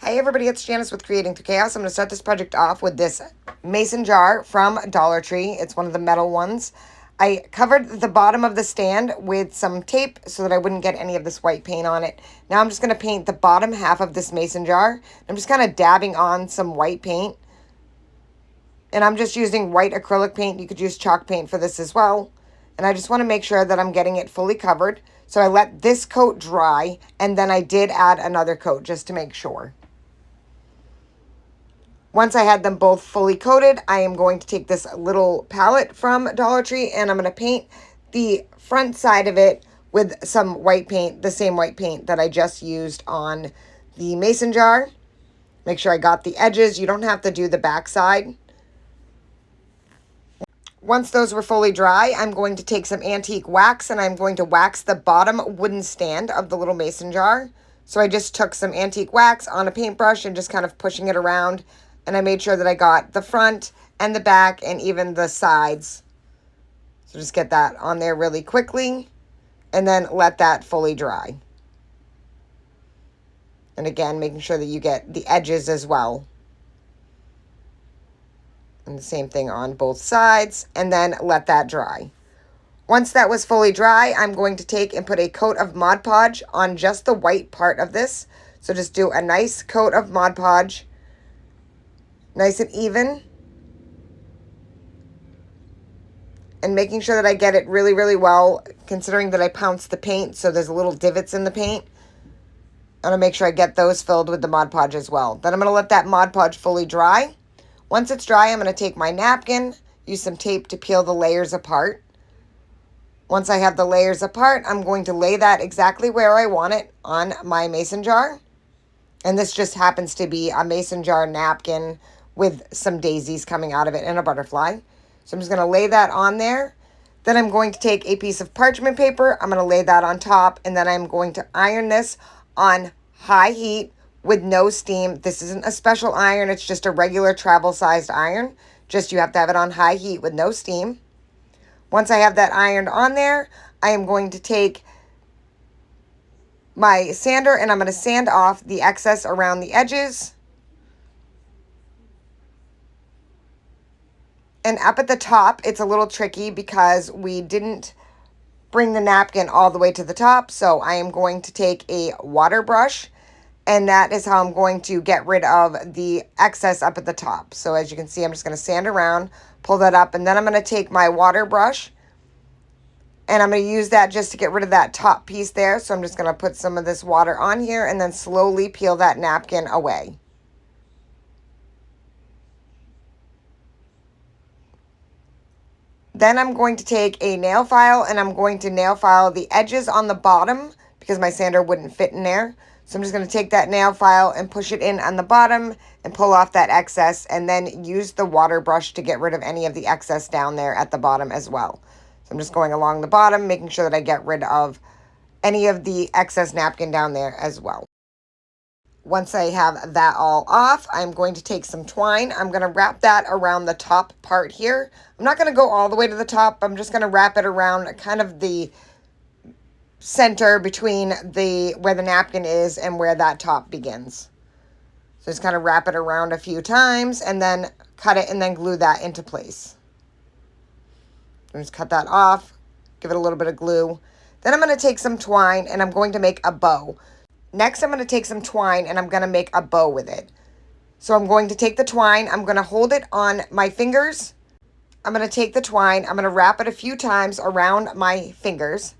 Hey everybody, it's Janice with Creating Through Chaos. I'm going to start this project off with this mason jar from Dollar Tree. It's one of the metal ones. I covered the bottom of the stand with some tape so that I wouldn't get any of this white paint on it. Now I'm just going to paint the bottom half of this mason jar. I'm just kind of dabbing on some white paint. And I'm just using white acrylic paint. You could use chalk paint for this as well. And I just want to make sure that I'm getting it fully covered. So I let this coat dry, and then I did add another coat just to make sure. Once I had them both fully coated, I am going to take this little palette from Dollar Tree and I'm going to paint the front side of it with some white paint, the same white paint that I just used on the mason jar. Make sure I got the edges. You don't have to do the back side. Once those were fully dry, I'm going to take some antique wax and I'm going to wax the bottom wooden stand of the little mason jar. So I just took some antique wax on a paintbrush and just kind of pushing it around. And I made sure that I got the front and the back and even the sides. So just get that on there really quickly and then let that fully dry. And again, making sure that you get the edges as well. And the same thing on both sides, and then let that dry. Once that was fully dry, I'm going to take and put a coat of Mod Podge on just the white part of this. So just do a nice coat of Mod Podge. Nice and even. And making sure that I get it really, really well, considering that I pounced the paint, so there's little divots in the paint. I'm going to make sure I get those filled with the Mod Podge as well. Then I'm going to let that Mod Podge fully dry. Once it's dry, I'm going to take my napkin, use some tape to peel the layers apart. Once I have the layers apart, I'm going to lay that exactly where I want it on my mason jar. And this just happens to be a mason jar napkin with some daisies coming out of it and a butterfly. So I'm just going to lay that on there. Then I'm going to take a piece of parchment paper. I'm going to lay that on top. And then I'm going to iron this on high heat with no steam. This isn't a special iron. It's just a regular travel-sized iron. Just you have to have it on high heat with no steam. Once I have that ironed on there, I am going to take my sander and I'm going to sand off the excess around the edges. And up at the top, it's a little tricky because we didn't bring the napkin all the way to the top. So I am going to take a water brush, and that is how I'm going to get rid of the excess up at the top. So as you can see, I'm just going to sand around, pull that up, and then I'm going to take my water brush, and I'm going to use that just to get rid of that top piece there. So I'm just going to put some of this water on here and then slowly peel that napkin away. Then I'm going to take a nail file and I'm going to nail file the edges on the bottom because my sander wouldn't fit in there. So I'm just going to take that nail file and push it in on the bottom and pull off that excess and then use the water brush to get rid of any of the excess down there at the bottom as well. So I'm just going along the bottom, making sure that I get rid of any of the excess napkin down there as well. Once I have that all off, I'm going to take some twine. I'm going to wrap that around the top part here. I'm not going to go all the way to the top. I'm just going to wrap it around kind of the center between where the napkin is and where that top begins. So just kind of wrap it around a few times and then cut it and then glue that into place. Just cut that off, give it a little bit of glue. Then I'm going to take some twine and I'm going to make a bow. Next, I'm going to take some twine and I'm going to make a bow with it. So I'm going to take the twine, I'm going to hold it on my fingers. I'm going to take the twine, I'm going to wrap it a few times around my fingers.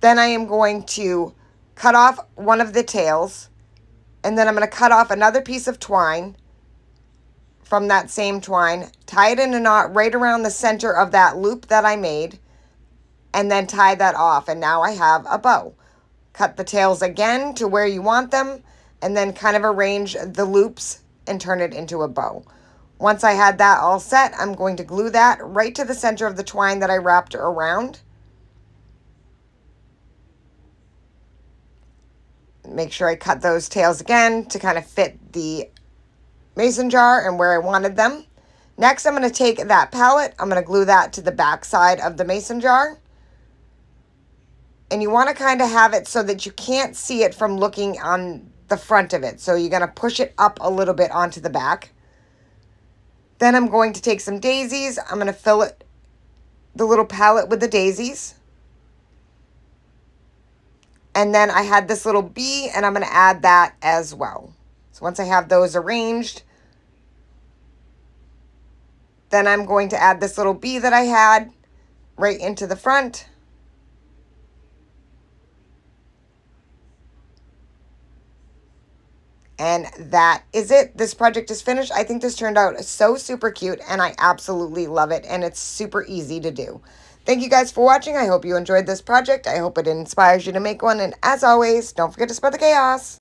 Then I am going to cut off one of the tails. And then I'm going to cut off another piece of twine from that same twine. Tie it in a knot right around the center of that loop that I made. And then tie that off. And now I have a bow. Cut the tails again to where you want them, and then kind of arrange the loops and turn it into a bow. Once I had that all set, I'm going to glue that right to the center of the twine that I wrapped around. Make sure I cut those tails again to kind of fit the mason jar and where I wanted them. Next, I'm going to take that palette, I'm going to glue that to the back side of the mason jar. And you want to kind of have it so that you can't see it from looking on the front of it. So you're going to push it up a little bit onto the back. Then I'm going to take some daisies. I'm going to fill it, the little palette with the daisies. And then I had this little bee, and I'm going to add that as well. So once I have those arranged, then I'm going to add this little bee that I had right into the front. And that is it. This project is finished. I think this turned out so super cute, and I absolutely love it, and it's super easy to do. Thank you guys for watching. I hope you enjoyed this project. I hope it inspires you to make one, and as always, don't forget to spread the chaos.